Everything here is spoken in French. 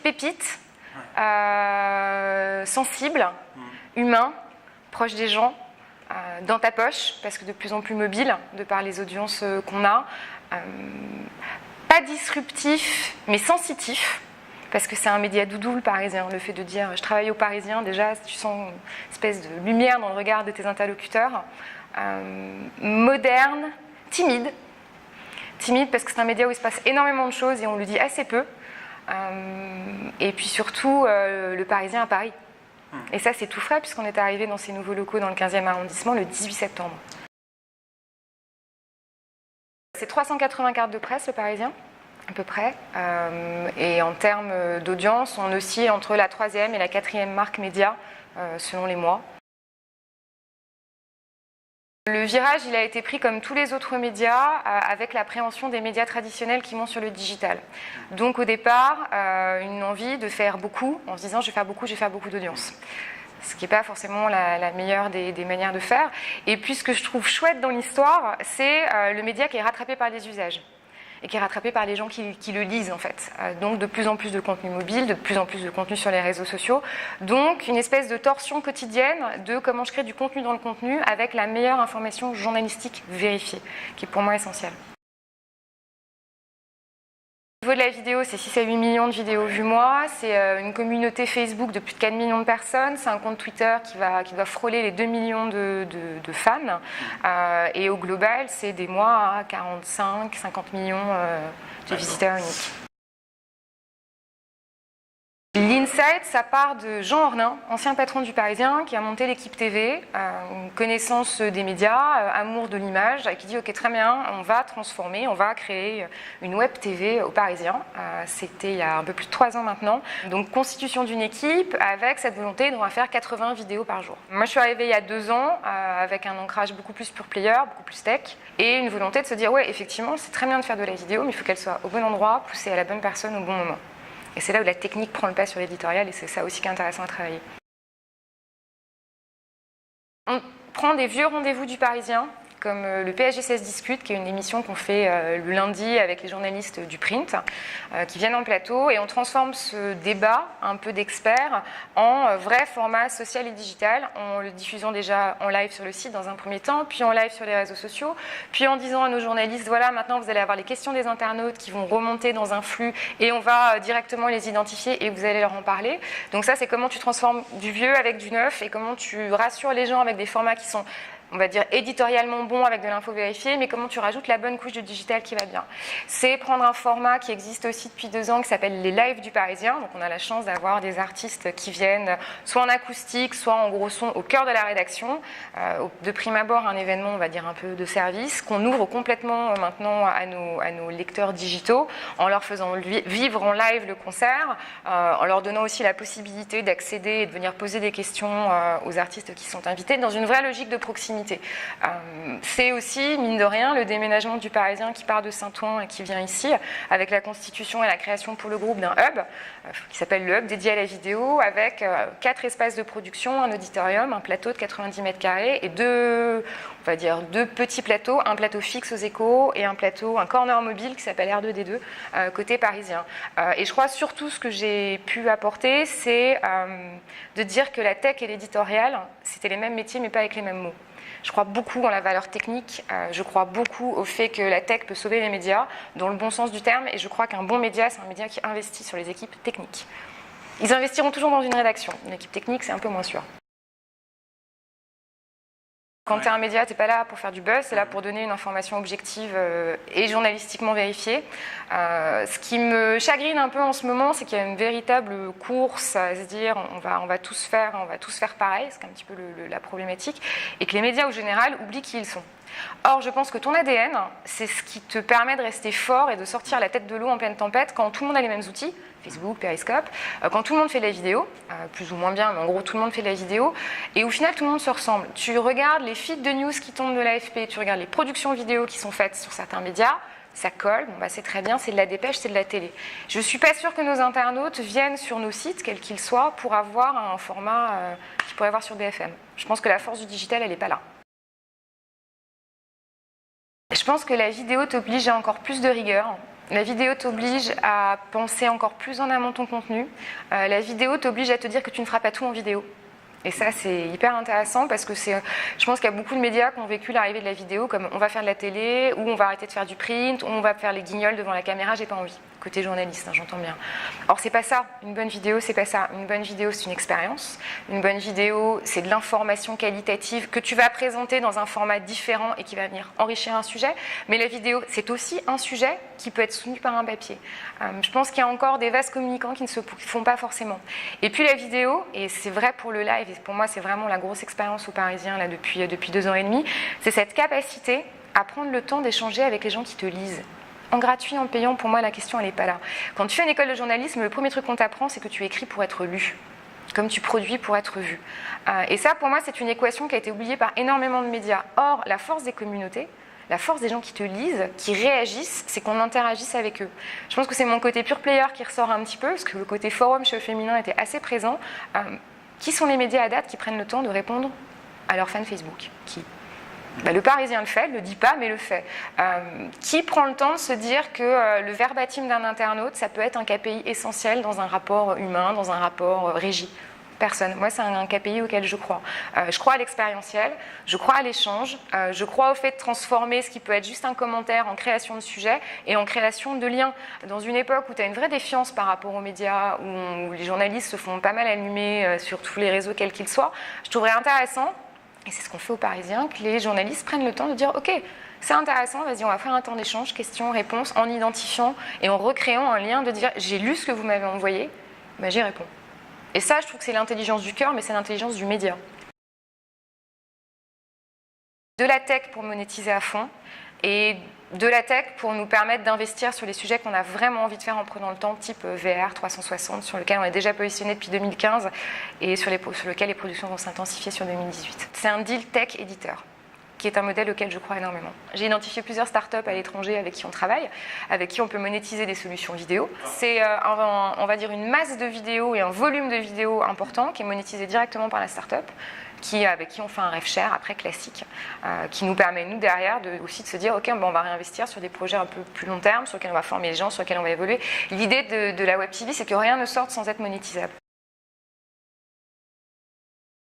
Pépite, sensible, humain, proche des gens, dans ta poche, parce que de plus en plus mobile, de par les audiences qu'on a. Pas disruptif, mais sensitif, parce que c'est un média doudou, le Parisien. Le fait de dire « je travaille au Parisien », déjà, tu sens une espèce de lumière dans le regard de tes interlocuteurs. Moderne, timide. Timide parce que c'est un média où il se passe énormément de choses et on le dit assez peu. Et puis surtout, le Parisien à Paris. Et ça, c'est tout frais puisqu'on est arrivé dans ces nouveaux locaux dans le 15e arrondissement le 18 septembre. C'est 380 cartes de presse, le Parisien, à peu près. Et en termes d'audience, on oscille entre la 3e et la 4e marque média, selon les mois. Le virage, il a été pris comme tous les autres médias, avec l'appréhension des médias traditionnels qui montent sur le digital. Donc au départ, une envie de faire beaucoup, en se disant je vais faire beaucoup d'audience. Ce qui n'est pas forcément la meilleure des manières de faire. Et puis ce que je trouve chouette dans l'histoire, c'est le média qui est rattrapé par les usages. Et qui est rattrapé par les gens qui le lisent en fait. Donc de plus en plus de contenu mobile, de plus en plus de contenu sur les réseaux sociaux. Donc une espèce de torsion quotidienne de comment je crée du contenu dans le contenu avec la meilleure information journalistique vérifiée, qui est pour moi essentielle. Au niveau de la vidéo, c'est 6 à 8 millions de vidéos vues mois, c'est une communauté Facebook de plus de 4 millions de personnes, c'est un compte Twitter qui doit frôler les 2 millions de fans, et au global, c'est des mois à 45-50 millions de visiteurs uniques. L'Insight, ça part de Jean Ornin, ancien patron du Parisien, qui a monté l'équipe TV, une connaissance des médias, amour de l'image, qui dit « Ok, très bien, on va transformer, on va créer une web TV au Parisien ». C'était il y a un peu plus de 3 ans maintenant. Donc, constitution d'une équipe avec cette volonté d'on va faire 80 vidéos par jour. Moi, je suis arrivée il y a 2 ans avec un ancrage beaucoup plus pure player, beaucoup plus tech, et une volonté de se dire « Ouais, effectivement, c'est très bien de faire de la vidéo, mais il faut qu'elle soit au bon endroit, poussée à la bonne personne au bon moment ». Et c'est là où la technique prend le pas sur l'éditorial et c'est ça aussi qui est intéressant à travailler. On prend des vieux rendez-vous du Parisien, comme le PSG 16 Discute, qui est une émission qu'on fait le lundi avec les journalistes du print, qui viennent en plateau, et on transforme ce débat, un peu d'experts, en vrai format social et digital, en le diffusant déjà en live sur le site dans un premier temps, puis en live sur les réseaux sociaux, puis en disant à nos journalistes, voilà, maintenant vous allez avoir les questions des internautes qui vont remonter dans un flux, et on va directement les identifier et vous allez leur en parler. Donc ça, c'est comment tu transformes du vieux avec du neuf, et comment tu rassures les gens avec des formats qui sont, on va dire, éditorialement bon avec de l'info vérifiée, mais comment tu rajoutes la bonne couche de digital qui va bien. C'est prendre un format qui existe aussi depuis 2 ans, qui s'appelle les lives du Parisien. Donc on a la chance d'avoir des artistes qui viennent soit en acoustique, soit en gros son au cœur de la rédaction. De prime abord, un événement, on va dire, un peu de service, qu'on ouvre complètement maintenant à nos lecteurs digitaux, en leur faisant vivre en live le concert, en leur donnant aussi la possibilité d'accéder et de venir poser des questions aux artistes qui sont invités, dans une vraie logique de proximité. C'est aussi, mine de rien, le déménagement du Parisien qui part de Saint-Ouen et qui vient ici, avec la constitution et la création pour le groupe d'un hub, qui s'appelle le hub dédié à la vidéo, avec 4 espaces de production, un auditorium, un plateau de 90 mètres carrés et 2 petits plateaux, un plateau fixe aux Échos et un corner mobile qui s'appelle R2D2, côté parisien. Et je crois surtout ce que j'ai pu apporter, c'est de dire que la tech et l'éditorial, c'était les mêmes métiers mais pas avec les mêmes mots. Je crois beaucoup en la valeur technique, je crois beaucoup au fait que la tech peut sauver les médias, dans le bon sens du terme, et je crois qu'un bon média, c'est un média qui investit sur les équipes techniques. Ils investiront toujours dans une rédaction. Une équipe technique, c'est un peu moins sûr. Quand tu es un média, tu n'es pas là pour faire du buzz, c'est là pour donner une information objective et journalistiquement vérifiée. Ce qui me chagrine un peu en ce moment, c'est qu'il y a une véritable course à se dire on va tous faire pareil, c'est un petit peu la problématique, et que les médias au général oublient qui ils sont. Or, je pense que ton ADN, c'est ce qui te permet de rester fort et de sortir la tête de l'eau en pleine tempête quand tout le monde a les mêmes outils, Facebook, Periscope, quand tout le monde fait de la vidéo, plus ou moins bien, mais en gros tout le monde fait de la vidéo, et au final tout le monde se ressemble. Tu regardes les feeds de news qui tombent de l'AFP, tu regardes les productions vidéo qui sont faites sur certains médias, ça colle, bon, c'est très bien, c'est de la dépêche, c'est de la télé. Je ne suis pas sûre que nos internautes viennent sur nos sites, quels qu'ils soient, pour avoir un format qu'ils pourraient voir sur BFM. Je pense que la force du digital, elle n'est pas là. Je pense que la vidéo t'oblige à encore plus de rigueur La vidéo t'oblige à penser encore plus en amont ton contenu. La vidéo t'oblige à te dire que tu ne feras pas tout en vidéo. Et ça, c'est hyper intéressant parce que je pense qu'il y a beaucoup de médias qui ont vécu l'arrivée de la vidéo comme on va faire de la télé, ou on va arrêter de faire du print, ou on va faire les guignols devant la caméra, j'ai pas envie. Côté journaliste, hein, j'entends bien. Or, c'est pas ça. Une bonne vidéo, c'est pas ça. Une bonne vidéo, c'est une expérience. Une bonne vidéo, c'est de l'information qualitative que tu vas présenter dans un format différent et qui va venir enrichir un sujet. Mais la vidéo, c'est aussi un sujet qui peut être soutenu par un papier. Je pense qu'il y a encore des vases communicants qui ne se font pas forcément. Et puis la vidéo, et c'est vrai pour le live, et pour moi, c'est vraiment la grosse expérience au Parisien là, depuis 2 ans et demi, c'est cette capacité à prendre le temps d'échanger avec les gens qui te lisent. En gratuit, en payant, pour moi, la question, elle n'est pas là. Quand tu fais une école de journalisme, le premier truc qu'on t'apprend, c'est que tu écris pour être lu, comme tu produis pour être vu. Et ça, pour moi, c'est une équation qui a été oubliée par énormément de médias. Or, la force des communautés, la force des gens qui te lisent, qui réagissent, c'est qu'on interagisse avec eux. Je pense que c'est mon côté pure player qui ressort un petit peu, parce que le côté forum chez le féminin était assez présent. Qui sont les médias à date qui prennent le temps de répondre à leurs fans Facebook ? Qui ? Le Parisien le fait, le dit pas, mais le fait. Qui prend le temps de se dire que le verbatim d'un internaute, ça peut être un KPI essentiel dans un rapport humain, dans un rapport régie ? Personne. Moi, c'est un KPI auquel je crois. Je crois à l'expérientiel, je crois à l'échange, je crois au fait de transformer ce qui peut être juste un commentaire en création de sujet et en création de liens. Dans une époque où tu as une vraie défiance par rapport aux médias, où les journalistes se font pas mal allumer sur tous les réseaux, quels qu'ils soient, je trouverais intéressant, et c'est ce qu'on fait aux Parisiens, que les journalistes prennent le temps de dire « Ok, c'est intéressant, vas-y, on va faire un temps d'échange, questions-réponses, en identifiant et en recréant un lien de dire « J'ai lu ce que vous m'avez envoyé, ben, j'y réponds ». Et ça, je trouve que c'est l'intelligence du cœur, mais c'est l'intelligence du média. De la tech pour monétiser à fond, et de la tech pour nous permettre d'investir sur les sujets qu'on a vraiment envie de faire en prenant le temps, type VR 360, sur lequel on est déjà positionné depuis 2015 et sur lequel les productions vont s'intensifier sur 2018. C'est un deal tech-éditeur, qui est un modèle auquel je crois énormément. J'ai identifié plusieurs startups à l'étranger avec qui on travaille, avec qui on peut monétiser des solutions vidéo. C'est, on va dire, une masse de vidéos et un volume de vidéos important qui est monétisé directement par la startup, avec qui on fait un rev share après classique, qui nous permet, nous, derrière, aussi de se dire, OK, on va réinvestir sur des projets un peu plus long terme, sur lesquels on va former les gens, sur lesquels on va évoluer. L'idée de la Web TV, c'est que rien ne sorte sans être monétisable.